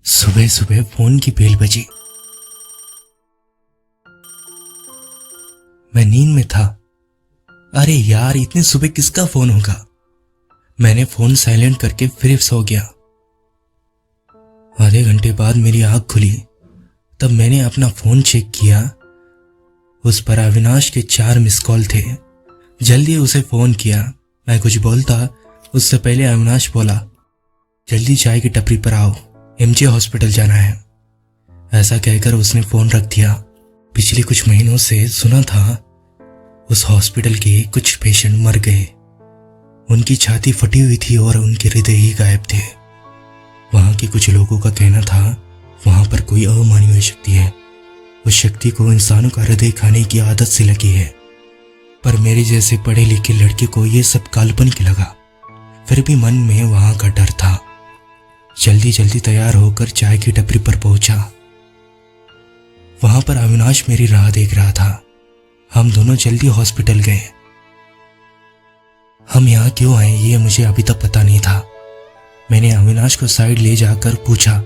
सुबह सुबह फोन की बेल बजी। मैं नींद में था। अरे यार, इतनी सुबह किसका फोन होगा। मैंने फोन साइलेंट करके फिर सो गया। आधे घंटे बाद मेरी आंख खुली। तब मैंने अपना फोन चेक किया। उस पर अविनाश के 4 मिस कॉल थे। जल्दी उसे फोन किया। मैं कुछ बोलता उससे पहले अविनाश बोला, जल्दी चाय की टपरी पर आओ, एमजे हॉस्पिटल जाना है। ऐसा कहकर उसने फोन रख दिया। पिछले कुछ महीनों से सुना था उस हॉस्पिटल के कुछ पेशेंट मर गए। उनकी छाती फटी हुई थी और उनके हृदय ही गायब थे। वहां के कुछ लोगों का कहना था वहां पर कोई अमानवीय शक्ति है। उस शक्ति को इंसानों का हृदय खाने की आदत से लगी है। पर मेरे जैसे पढ़े लिखे लड़के को यह सब काल्पनिक लगा। फिर भी मन में वहां का डर था। जल्दी जल्दी तैयार होकर चाय की टपरी पर पहुंचा। वहां पर अविनाश मेरी राह देख रहा था। हम दोनों जल्दी हॉस्पिटल गए। हम यहाँ क्यों आए ये मुझे अभी तक पता नहीं था। मैंने अविनाश को साइड ले जाकर पूछा।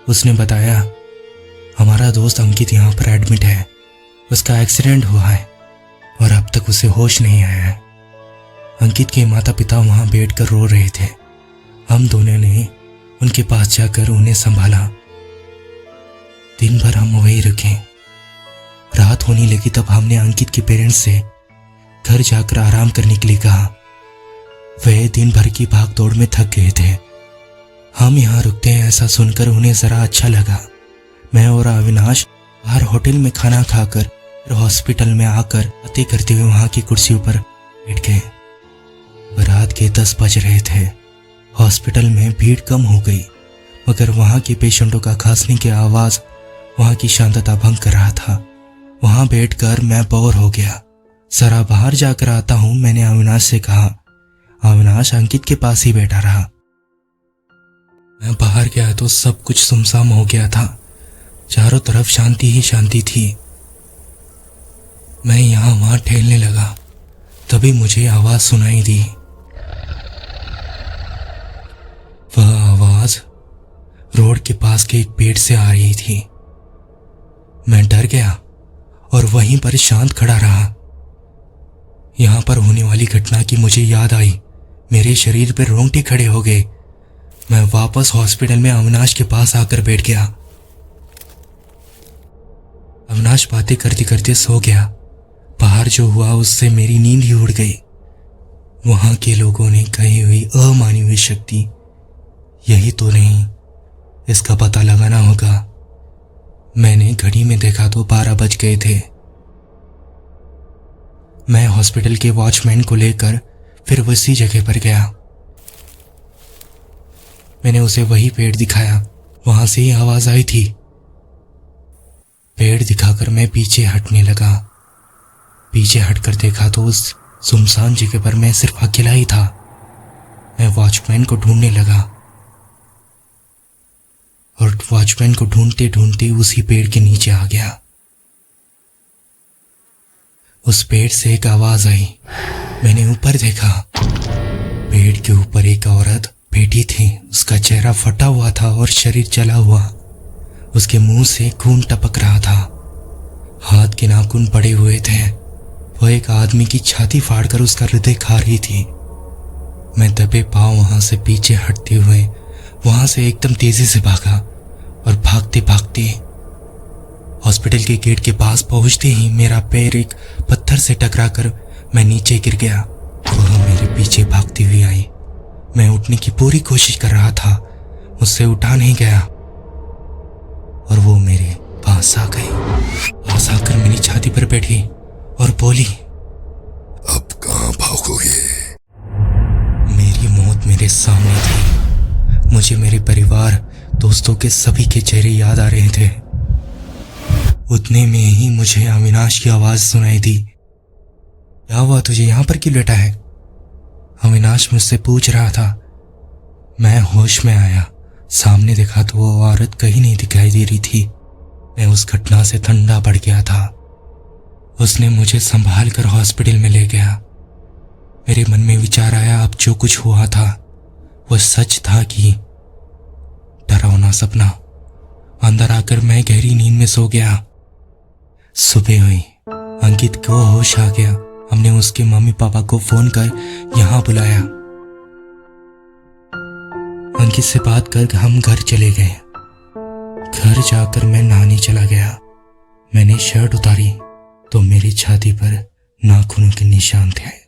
उसने बताया, हमारा दोस्त अंकित यहाँ पर एडमिट है। उसका एक्सीडेंट हुआ है और अब तक उसे होश नहीं आया है। अंकित के माता पिता वहां बैठकर रो रहे थे। हम दोनों ने उनके पास जाकर उन्हें संभाला। दिन भर हम वहीं रुके। रात होने लगी तब हमने अंकित के पेरेंट्स से घर जाकर आराम करने के लिए कहा। वे दिन भर की भाग दौड़ में थक गए थे। हम यहाँ रुकते हैं ऐसा सुनकर उन्हें जरा अच्छा लगा। मैं और अविनाश बाहर होटल में खाना खाकर फिर हॉस्पिटल में आकर बातें करते हुए वहां की कुर्सियों पर बैठ गए। रात के 10 बज रहे थे। हॉस्पिटल में भीड़ कम हो गई, मगर वहां के पेशेंटों का खांसने की आवाज वहां की शांतता भंग कर रहा था। वहां बैठकर मैं बोर हो गया। जरा बाहर जाकर आता हूं, मैंने अविनाश से कहा। अविनाश अंकित के पास ही बैठा रहा। मैं बाहर गया तो सब कुछ सुमसाम हो गया था। चारों तरफ शांति ही शांति थी। मैं यहां वहां टहलने लगा। तभी मुझे आवाज सुनाई दी। वह आवाज रोड के पास के एक पेड़ से आ रही थी। मैं डर गया और वहीं पर शांत खड़ा रहा। यहां पर होने वाली घटना की मुझे याद आई। मेरे शरीर पर रोंगटे खड़े हो गए। मैं वापस हॉस्पिटल में अविनाश के पास आकर बैठ गया। अविनाश बातें करते करते सो गया। बाहर जो हुआ उससे मेरी नींद ही उड़ गई। वहां के लोगों ने कही हुई अमानवीय शक्ति यही तो नहीं, इसका पता लगाना होगा। मैंने घड़ी में देखा तो 12 बज गए थे। मैं हॉस्पिटल के वॉचमैन को लेकर फिर उसी जगह पर गया। मैंने उसे वही पेड़ दिखाया। वहां से ही आवाज आई थी। पेड़ दिखाकर मैं पीछे हटने लगा। पीछे हटकर देखा तो उस सुनसान जगह पर मैं सिर्फ अकेला ही था। मैं वॉचमैन को ढूंढने लगा और वॉचमैन को ढूंढते ढूंढते उसी पेड़ के नीचे आ गया। उस पेड़ से एक आवाज आई। मैंने ऊपर देखा। पेड़ के ऊपर एक औरत बैठी थी। उसका चेहरा फटा हुआ था और शरीर जला हुआ। उसके मुंह से खून टपक रहा था। हाथ के नाखून पड़े हुए थे। वह एक आदमी की छाती फाड़कर उसका हृदय खा रही थी। मैं दबे पांव वहां से पीछे हटते हुए वहां से एकदम तेजी से भागा और भागते भागते हॉस्पिटल के गेट के पास पहुंचते ही मेरा पैर एक पत्थर से टकराकर मैं नीचे गिर गया। वह मेरे पीछे भागती हुई आई। मैं उठने की पूरी कोशिश कर रहा था, मुझसे उठा नहीं गया और वो मेरे पास आ गई। पास आकर मेरी छाती पर बैठी और बोली, अब कहां भागोगे? मेरी मौत मेरे सामने थी। मुझे मेरे परिवार, दोस्तों के सभी के चेहरे याद आ रहे थे। उतने में ही मुझे अविनाश की आवाज सुनाई दी। क्या हुआ, तुझे यहां पर क्यों लेटा है? अविनाश मुझसे पूछ रहा था। मैं होश में आया। सामने देखा तो वो औरत कहीं नहीं दिखाई दे रही थी। मैं उस घटना से ठंडा पड़ गया था। उसने मुझे संभाल कर हॉस्पिटल में ले गया। मेरे मन में विचार आया, अब जो कुछ हुआ था वह सच था कि डरावना सपना। अंदर आकर मैं गहरी नींद में सो गया। सुबह हुई, अंकित को होश आ गया। हमने उसके मम्मी पापा को फोन कर यहाँ बुलाया। अंकित से बात कर हम घर चले गए। घर जाकर मैं नहाने चला गया। मैंने शर्ट उतारी तो मेरी छाती पर नाखूनों के निशान थे।